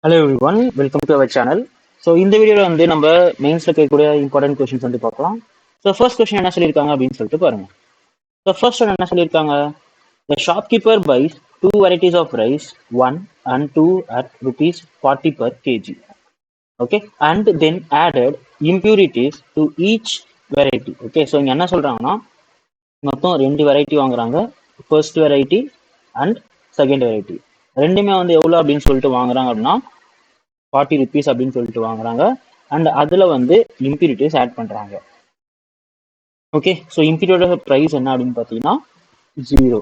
Hello everyone, welcome to our channel. So இந்த வீடியோவில் வந்து நம்ம மெயின்ஸில் கேட்கக்கூடிய இம்பார்ட்டன்ட் கொஸ்டின்ஸ் வந்து பார்க்கலாம். ஸோ ஃபர்ஸ்ட் கொஸ்டின் என்ன சொல்லியிருக்காங்க அப்படின்னு சொல்லிட்டு பாருங்க. ஸோ ஃபர்ஸ்ட் ஒன் என்ன சொல்லியிருக்காங்க, the shopkeeper buys two varieties of rice, one and two at rupees 40 per kg. Okay, and then added impurities to each variety. Okay, so இங்கே என்ன சொல்கிறாங்கன்னா மொத்தம் ரெண்டு வெரைட்டி வாங்குறாங்க, first variety and second variety. ரெண்டுமே வந்து எவ்வளோ அப்படின்னு சொல்லிட்டு வாங்குறாங்க அப்படின்னா 40 ருபீஸ் அப்படின்னு சொல்லிட்டு வாங்குறாங்க. அண்ட் அதுல வந்து இம்பியூரிட்டிஸ் ஆட் பண்றாங்க. ஓகே, ஸோ இம்பியூரியோட ப்ரைஸ் என்ன அப்படின்னு பார்த்தீங்கன்னா 0.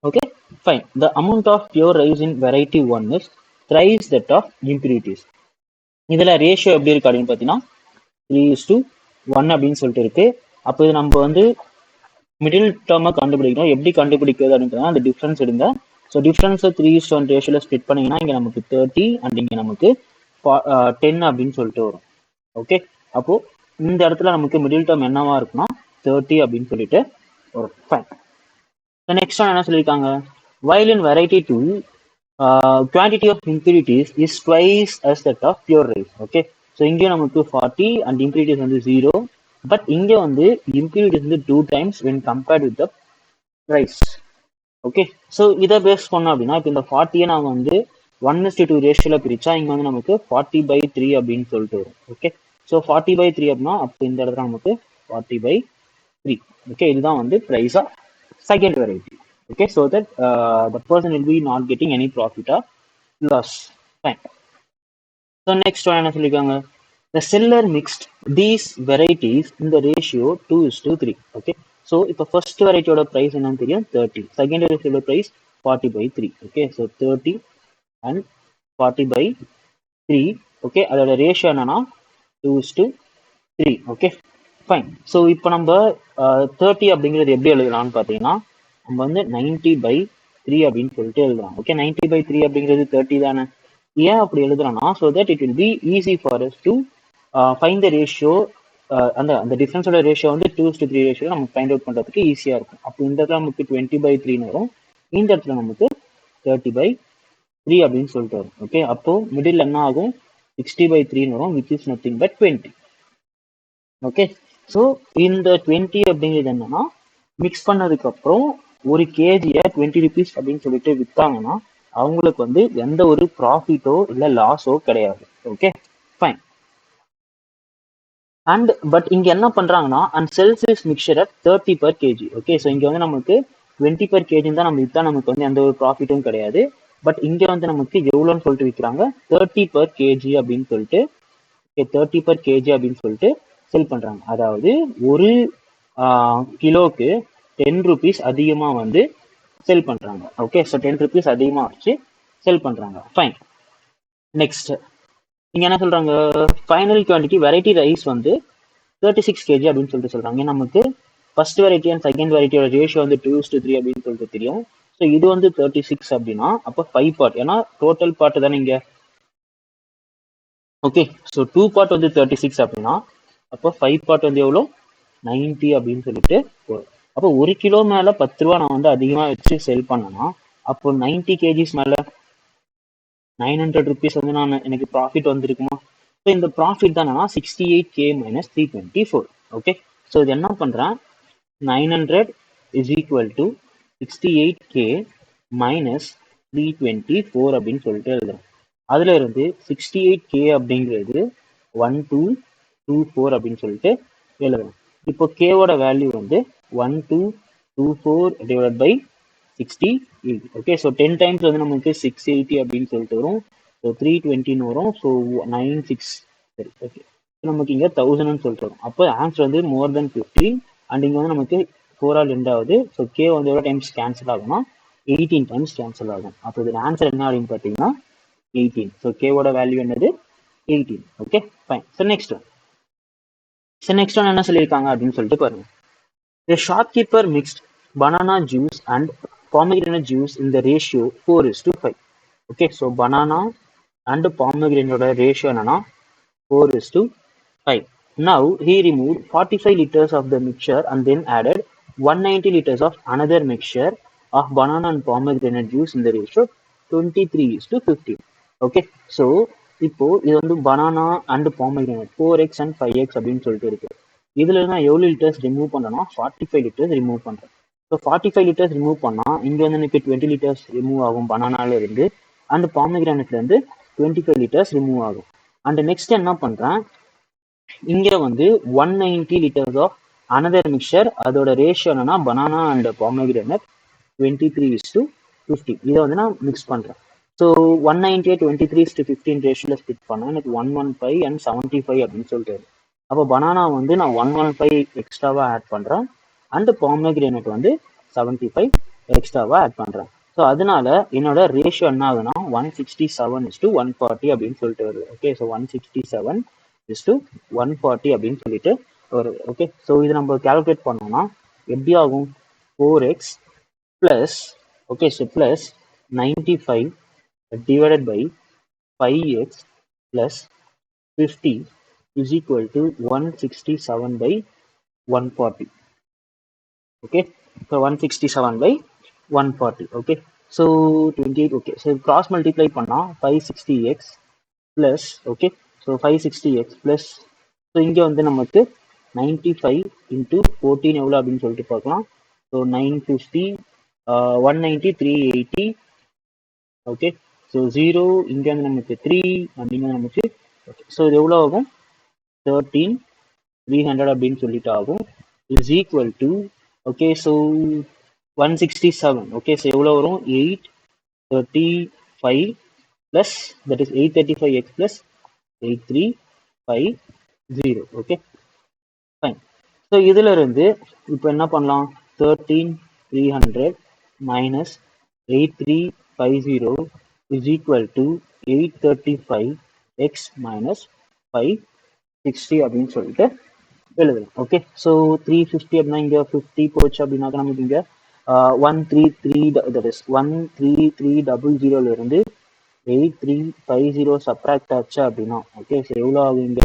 Okay, fine. The amount of pure rice in variety one is thrice that of impurities. இதுல ரேஷியோ எப்படி இருக்கு அப்படின்னு பார்த்தீங்கன்னா 3:1 அப்படின்னு சொல்லிட்டு இருக்கு. அப்போ இது நம்ம வந்து மிடில் டேர்மை கண்டுபிடிக்கணும். எப்படி கண்டுபிடிக்கிறது அப்படின்னு அந்த டிஃபரன்ஸ் எடுங்க. ஸோ டிஃபரன்ஸை 3:1 ரேஷியோவில் ஸ்பிட் பண்ணீங்கன்னா இங்கே நமக்கு 30 அண்ட் இங்கே நமக்கு 10 அப்படின்னு சொல்லிட்டு வரும். ஓகே, அப்போ இந்த இடத்துல நமக்கு மிடில் டேர்ம் என்னவா இருக்குன்னா 30 அப்படின்னு சொல்லிட்டு வரும். ஃபைன். நெக்ஸ்ட் ஒன் என்ன சொல்லியிருக்காங்க, while in variety 2 quantity of impurities is twice as that of pure rice. Okay, so இங்கே நமக்கு 40 அண்ட் impurities வந்து 0, பட் இங்கே வந்து impurities வந்து 2 times when compared with the rice. Okay, so இதை பேஸ் பண்ணோம் அப்படின்னா இப்போ இந்த 40 நாம வந்து 1:2 ரேஷியோல பிரிச்சா இங்க வந்து நமக்கு 40/3 அப்படின்னு சொல்லிட்டு வரும். ஓகே, ஸோ 40/3 அப்படின்னா அப்போ இந்த இடத்துல நமக்கு 40/3. ஓகே, இதுதான் வந்து price of second variety. Okay, so that the person will be not getting any profit or loss. Fine. So next என்ன சொல்லியிருக்காங்க, the seller mixed these varieties in the ratio 2:3. Okay, so இப்போ first வெரைட்டியோட price என்னன்னு தெரியும் 30, second வெரைட்டியோட price 40/3. Okay, so 30 and 40/3. Okay, அதோட ratio என்னன்னா 2:3. Okay, fine. So இப்போ நம்ம 30 அப்படிங்கிறது எப்படி எழுதலாம்னு பார்த்தீங்கன்னா நம்ம வந்து 90/3 அப்படின்னு சொல்லிட்டு எழுதலாம். ஓகே, 90/3 அப்படிங்கிறது 30 தானே. ஏன் அப்படி எழுதுறோம்னா so that it will be easy for us to find the ratio. அந்த அந்த டிஃபரன்ஸோட ரேஷியோ வந்து 2:3 ரேஷியோ நமக்கு ஃபைண்ட் அவுட் பண்ணுறதுக்கு ஈஸியாக இருக்கும். அப்போ இந்த இடத்துல நமக்கு 20/3 வரும், இந்த இடத்துல நமக்கு 30/3 அப்படின்னு சொல்லிட்டு வரும். ஓகே, அப்போ மிடில் என்ன ஆகும் 60/3 வரும், which is nothing but 20. Okay, so இந்த 20 அப்படிங்கிறது என்னன்னா மிக்ஸ் பண்ணதுக்கு அப்புறம் ஒரு கேஜியை 20 ருபீஸ் அப்படின்னு சொல்லிட்டு வித்தாங்கன்னா அவங்களுக்கு வந்து எந்த ஒரு ப்ராஃபிட்டோ இல்லை லாஸோ கிடையாது. Okay, fine. அண்ட் பட் இங்க என்ன பண்றாங்கன்னா and sells is mixture at 30 per kg. Okay, so இங்க வந்து நமக்கு 20 per kg தான் நம்ம வித்தா நமக்கு வந்து எந்த ஒரு ப்ராஃபிட்டும் கிடையாது. பட் இங்க வந்து நமக்கு எவ்வளோன்னு சொல்லிட்டு விற்கிறாங்க 30 per kg அப்படின்னு சொல்லிட்டு. ஓகே, 30 per kg அப்படின்னு சொல்லிட்டு செல் பண்றாங்க. அதாவது ஒரு கிலோக்கு 10 ருபீஸ் அதிகமா வந்து செல் பண்றாங்க. ஓகே, ஸோ 10 ருபீஸ் அதிகமா வச்சு செல் பண்றாங்க. ஃபைன். நெக்ஸ்ட் இங்க என்ன சொல்றாங்க, ஃபைனல் குவான்டிட்டி வெரைட்டி ரைஸ் வந்து 36 kg அப்படின்னு சொல்லிட்டு சொல்றாங்க. நமக்கு first variety and second வெரைட்டியோட ratio வந்து 2:3 அப்படின்னு சொல்லிட்டு தெரியும். ஸோ இது வந்து 36 அப்படின்னா அப்போ 5 பார்ட், ஏன்னா டோட்டல் பார்ட் தானே இங்க. ஓகே, ஸோ 2 பார்ட் வந்து 36 அப்படின்னா அப்போ 5 பார்ட் வந்து எவ்வளோ 90 அப்படின்னு சொல்லிட்டு வரும். அப்போ ஒரு கிலோ மேல 10 ரூபா நான் வந்து அதிகமா வச்சு செல் பண்ணனா அப்போ 90 கேஜிஸ் மேல 900 ருபீஸ் வந்து நான் எனக்கு ப்ராஃபிட் வந்திருக்குமா. ஸோ இந்த ப்ராஃபிட் தான் என்னன்னா 68K minus 324. ஓகே, ஸோ இது என்ன பண்றேன் 900 is equal to 68K minus 324 அப்படின்னு சொல்லிட்டு எழுதுறேன். அதுல இருந்து 68K அப்படிங்கிறது 1224 அப்படின்னு சொல்லிட்டு எழுதுறேன். இப்போ கேவோட வேல்யூ வந்து 1224 divide by 68. Okay, so 10 times வந்து நமக்கு 680 அப்படின்னு சொல்லிட்டு வரும். ஸோ 320 வரும். ஸோ 96. சரி, ஓகே, நமக்கு இங்க 1000 சொல்லிட்டு வரும். அப்போ ஆன்சர் வந்து மோர் தென் 50 அண்ட் இங்க வந்து நமக்கு 4 ஆல் எண்ட் ஆகுது. ஸோ கே வந்து எவ்வளோ டைம்ஸ் கேன்சல் ஆகும்னா 18 டைம்ஸ் கேன்சல் ஆகும். அப்போ இது ஆன்சர் என்ன அப்படின்னு பார்த்தீங்கன்னா 18. ஸோ கேவோட வேல்யூ என்னது 18. Okay, fine. So next one என்ன சொல்லியிருக்காங்க அப்படின்னு சொல்லிட்டு பாருங்க. The shopkeeper mixed banana juice and pomegranate juice in the ratio 4:5. Okay, so banana and pomegranate ratio என்னன்னா 4:5. Now he removed 45 liters of the mixture and then added 190 liters of another mixture of banana and pomegranate juice in the ratio 23:15. Okay. So இப்போ இது வந்து banana and பாமகிரானட் 4x and 5x அப்படின்னு சொல்லிட்டு இருக்கு. இதுல நான் எவ்வளவு லிட்டர்ஸ் ரிமூவ் பண்ணனா 45 லிட்டர்ஸ் ரிமூவ் பண்றேன். ஸோ 45 லிட்டர்ஸ் ரிமூவ் பண்ணா இங்க வந்து எனக்கு 20 லிட்டர்ஸ் ரிமூவ் ஆகும் பனானால இருந்து, அண்ட் பாமகிரானட்ல இருந்து 25 லிட்டர்ஸ் ரிமூவ் ஆகும். அண்ட் நெக்ஸ்ட் என்ன பண்றேன், இங்க வந்து 190 லிட்டர்ஸ் ஆஃப் அனதர் மிக்சர், அதோட ரேஷியோ என்னன்னா பனானா அண்ட் பாமகிரானட் 23:50. இதை வந்து நான் மிக்ஸ் பண்றேன். ஸோ 190 23:15 ரேஷியோல ஸ்பிட் பண்ணா எனக்கு 115 அண்ட் 75 அப்படின்னு சொல்லிட்டு வரும். அப்போ பனானா வந்து நான் 115 எக்ஸ்ட்ராவா ஆட் பண்றேன், அண்ட் பாமகிரானட் வந்து 75 எக்ஸ்ட்ராவா ஆட் பண்றேன். ஸோ அதனால என்னோட ரேஷியோ என்ன ஆகுதுன்னா 167:140 அப்படின்னு சொல்லிட்டு வருது. ஓகே. ஸோ 167:140 அப்படின்னு சொல்லிட்டு வருது. ஓகே. ஸோ இது நம்ம கால்குலேட் பண்ணோம்னா எப்படி ஆகும், 4x plus, okay, so plus 95 divided by 5x plus 50 is equal to 167 by 140. Okay, so 167 by 140. Okay, so 28. Okay, so cross multiply பண்ணா 560x plus, okay, so 560x plus, so இங்க வந்து நமக்கு 95 into 14 எவ்வளவு அப்படின்னு சொல்லிட்டு பார்க்கலாம். ஸோ 950, 190, 380. ஓகே. ஸோ 0 இங்க வந்து நமக்கு 3 அப்படிங்கிறது நமக்கு, ஓகே. ஸோ இது எவ்வளோ ஆகும், 13,300 அப்படின்னு சொல்லிட்டு ஆகும். Is equal to, okay, so 167. Okay. So எவ்வளோ வரும், 835 plus, that is 835x plus 8350. Okay, fine. So இதுல இருந்து இப்போ என்ன பண்ணலாம், 13,300 minus 8350 is equal to 835x minus 560 அப்படின்னு சொல்லிட்டு எழுதலாம். ஓகே. ஸோ 350 அப்படின்னா இங்க 50 போச்சு அப்படின்னாக்க நமக்கு இங்க 13300 இருந்து 8350 சப்ராக்ட் ஆச்சு அப்படின்னா, ஓகே, ஸோ எவ்வளோ ஆகும் இங்க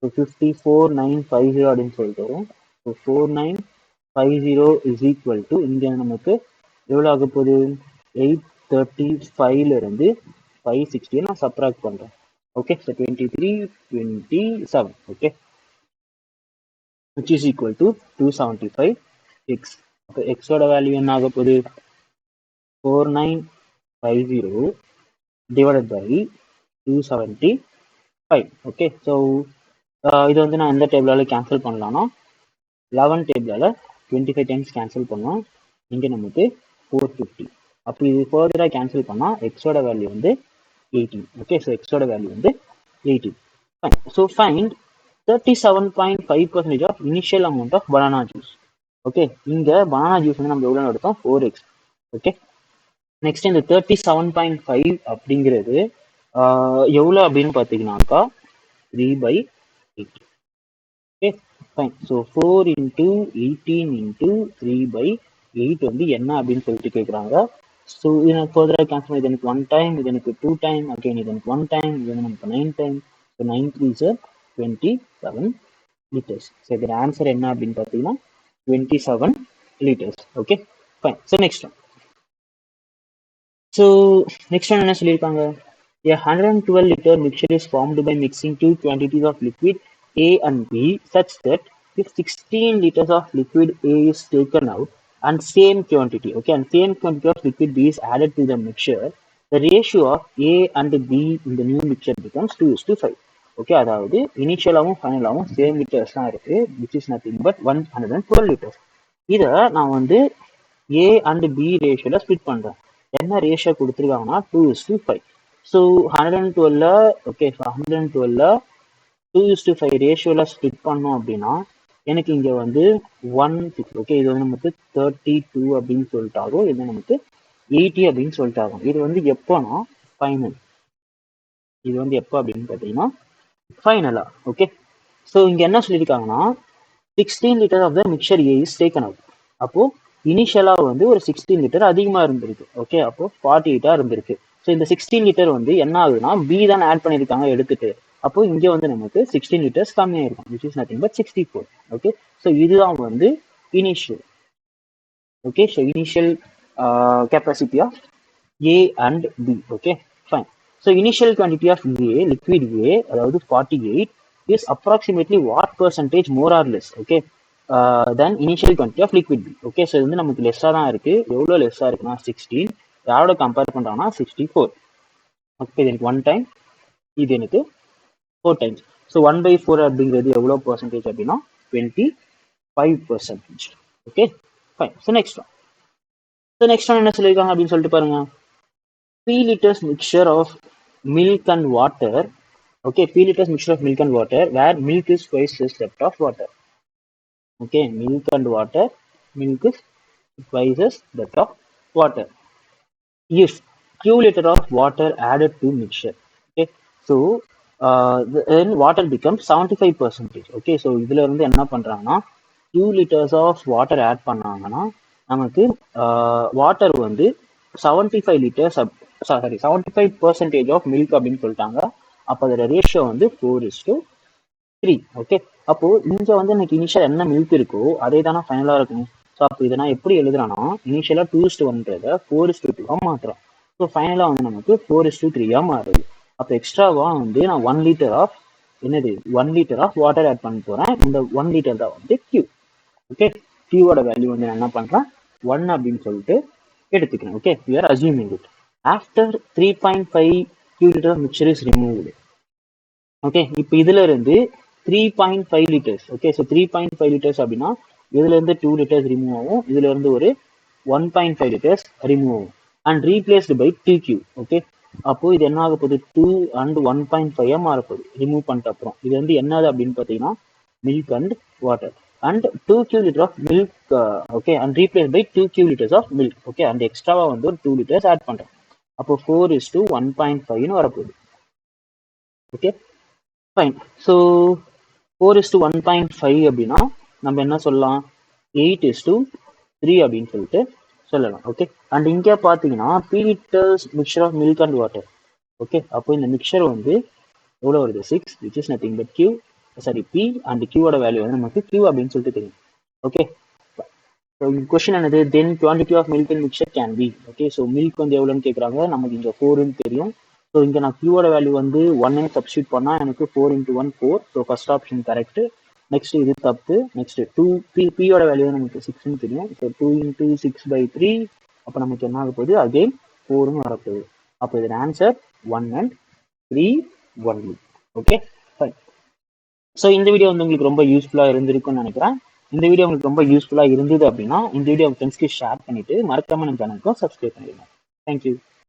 54,950 அப்படின்னு சொல்லிட்டு வரும். ஸோ 4950 இஸ் ஈக்குவல் டு இங்க நமக்கு எவ்வளோ ஆக போகுது, 835ல இருந்து 560 நான் சப்ராக்ட் பண்றேன். Okay. So 2327. Okay, which is equal to 275x. அப்போ எக்ஸோட வேல்யூ என்ன ஆக போகுது, 4950 divided by 275. ஓகே. ஸோ இது வந்து நான் எந்த டேபிளால கேன்சல் பண்ணலாம்னா 11 டேபிளால 25 டைம்ஸ் கேன்சல் பண்ணோம், இங்கே நமக்கு 450. அப்படி இது ஃபர்தராக கேன்சல் பண்ணால் எக்ஸோட வேல்யூ வந்து 18. ஓகே. ஸோ எக்ஸோட வேல்யூ வந்து 18. Fine. So find 37.5% of initial amount of banana juice. Okay. இங்கே பனானா ஜூஸ் வந்து நம்ம எவ்வளோ எடுத்தோம், 4x. ஓகே. நெக்ஸ்ட் இந்த 37.5 அப்படிங்கிறது எவ்வளோ அப்படின்னு பார்த்தீங்கன்னாக்கா 3/8. Okay, fine. So 4 into 18 into 3/8 வந்து என்ன அப்படின்னு சொல்லிட்டு கேட்குறாங்க. ஸோ இது எனக்கு ஃபர்தராக கேன்சல், இது எனக்கு 1 டைம், இது எனக்கு 2 டைம், அகைன் இது எனக்கு 1 டைம், இது எனக்கு 9 time. So 9 3s 27 liters. So இதோட ஆன்சர் என்ன அப்படின்னு பார்த்தீங்கன்னா 27 liters. Okay, fine. So next one. So next one என்ன சொல்லியிருக்காங்க, a 112 liter mixture is formed by mixing two quantities of liquid A and B such that if 16 liters of liquid A is taken out and same quantity, okay, and same quantity of liquid B is added to the mixture, the ratio of A and B in the new mixture becomes 2:5. Okay, அதாவது இனிஷியலாகவும் ஃபைனலாகவும் same litres தான் இருக்கு, which is nothing but 112 litres. இதை நான் வந்து A and B ரேஷியோல split பண்றேன். என்ன ratio கொடுத்துருக்காங்கன்னா 2:5. So 112, okay, so 112 2:5 ரேஷியோல split பண்ணோம் அப்படின்னா எனக்கு இங்க வந்து 160. ஓகே, இது வந்து நமக்கு 32 அப்படின்னு சொல்லிட்டு ஆகும், இது நமக்கு 80 அப்படின்னு சொல்லிட்டு ஆகும். இது வந்து எப்போனா ஃபைனல், இது வந்து எப்போ அப்படின்னு பார்த்தீங்கன்னா ஃபைனலா. ஓகே. ஸோ இங்க என்ன சொல்லியிருக்காங்கன்னா 16 liter of the mixture A is taken out. அப்போ இனிஷியலா வந்து ஒரு 16 லிட்டர் அதிகமா இருந்திருக்கு. ஓகே, அப்போ 48 இருந்திருக்கு. ஸோ இந்த 16 லிட்டர் வந்து என்ன ஆகுதுன்னா பி தான் ஆட் பண்ணியிருக்காங்க எடுத்துட்டு, அப்போ இங்கே வந்து நமக்கு 16 லிட்டர்ஸ் கம்மியாயிருக்கும், which is nothing but 64. Okay, so இதுதான் வந்து இனிஷியல். Okay, so initial capacity of A and B. Okay, fine. So initial quantity of A, liquid A, அதாவது 48 is approximately what percentage more or less, okay, then initial quantity of liquid B. Okay, so இது வந்து நமக்கு லெஸ்ஸாக தான் இருக்குது. எவ்வளோ லெஸ்ஸாக இருக்குன்னா 16. யாரோட compare பண்ணுறாங்கன்னா 64. ஓகே, இது எனக்கு 1 டைம், இது எனக்கு 4 டைம்ஸ். ஸோ 1/4 அப்படிங்கிறது எவ்வளோ பர்சன்டேஜ் அப்படின்னா 25%. Okay, fine. So next one. So next one என்ன சொல்லியிருக்காங்க அப்படின்னு சொல்லிட்டு பாருங்க. 3 liters mixture of milk and water. Okay, 3 liters mixture of milk and water where milk is twice less depth of water. Okay, milk and water, milk is twice as depth of water. If Q liter of water added to mixture. Okay, so then water becomes 75%. Okay, so இதுல இருந்து என்ன பண்றாங்கன்னா 2 liters of water add பண்ணாங்கன்னா நமக்கு water வந்து 75 liters, sorry 75% of milk அப்படின்னு சொல்லிட்டாங்க. அப்போ அதோட ரேஷியோ வந்து 4:3. ஓகே, அப்போ இங்க வந்து எனக்கு இனிஷியல் என்ன மில்க் இருக்கோ அதே தானே ஃபைனலா இருக்கும். ஸோ அப்போ இதை நான் எப்படி எழுதுறேன்னா இனிஷியலா 2:1 4:2 மாத்துறோம். ஸோ ஃபைனலா வந்து நமக்கு 4:3 மாறுது. அப்போ எக்ஸ்ட்ராவா வந்து நான் 1 லிட்டர் ஆஃப் என்னது 1 லிட்டர் ஆஃப் வாட்டர் ஆட் பண்ண போறேன். இந்த 1 லிட்டர் தான் வந்து Q. ஓகே, Qவோட வேல்யூ வந்து நான் என்ன பண்றேன் 1 அப்படின்னு சொல்லிட்டு எடுத்துக்கிறேன். Okay, we are assuming it. After 3.5 Q liter of mixture is removed. Okay, இப்போ இதுல இருந்து 3.5 லிட்டர்ஸ். ஓகே, ஸோ 3.5 லிட்டர்ஸ் அப்படின்னா இதுல இருந்து 2 லிட்டர்ஸ் ரிமூவ் ஆகும், இதுல இருந்து ஒரு 1.5 லிட்டர்ஸ் ரிமூவ் ஆகும் and replaced by 2Q. Okay, அப்போ இது என்ன ஆக போகுது 2 and 1.5 மாறப்போகுது ரிமூவ் பண்ணிட்ட அப்புறம். இது வந்து என்னது அப்படின்னு பார்த்தீங்கன்னா milk and water and 2Q liter of milk. Okay, and replace by 2Q liters of milk. Okay, and எக்ஸ்ட்ராவா வந்து ஒரு 2 liters ஆட் பண்றேன். அப்போ 4:1.5 வரப்போகுது. Okay, fine. ஸோ 4:1.5 அப்படின்னா நம்ம என்ன சொல்லலாம் 8:3 அப்படின்னு சொல்லிட்டு சொல்லலாம். ஓகே, அண்ட் இங்கே பார்த்தீங்கன்னா 3 liters mixture of milk and water. Okay, அப்போ இந்த மிக்சர் வந்து எவ்வளோ வருது 6, which is nothing but Q, sorry P, and Qவோட வேல்யூ வந்து நமக்கு Q அப்படின்னு சொல்லிட்டு தெரியும். ஓகே, ஸோ கொஸ்டின் என்னது then quantity of milk and mixture can be. Okay, so milk வந்து எவ்வளோன்னு கேட்குறாங்க, நமக்கு இங்கே 4ன்னு தெரியும். ஸோ இங்கே நான் Qவோட வேல்யூ வந்து 1 சப்ஸ்டியூட் பண்ணால் எனக்கு 4 × 1 4. So first option correct. Next இது தப்பு. நெக்ஸ்ட் 2 Pயோட வேல்யூ நமக்கு 6ன்னு தெரியும். ஸோ 2 × 6/3. அப்போ நமக்கு என்ன ஆக போகுது அகெயின் 4ன்னு வரப்போகுது. அப்போ இதோட answer 1 and 3 only. Okay, fine. So இந்த வீடியோ வந்து உங்களுக்கு ரொம்ப யூஸ்ஃபுல்லாக இருந்திருக்கும்னு நினைக்கிறேன். இந்த வீடியோ உங்களுக்கு ரொம்ப யூஸ்ஃபுல்லாக இருந்தது அப்படின்னா இந்த வீடியோ ஃப்ரெண்ட்ஸ்க்கு ஷேர் பண்ணிட்டு மறக்காம நம்ம சேனலுக்கும் சப்ஸ்கிரைப் பண்ணிடுங்க. தேங்க்யூ.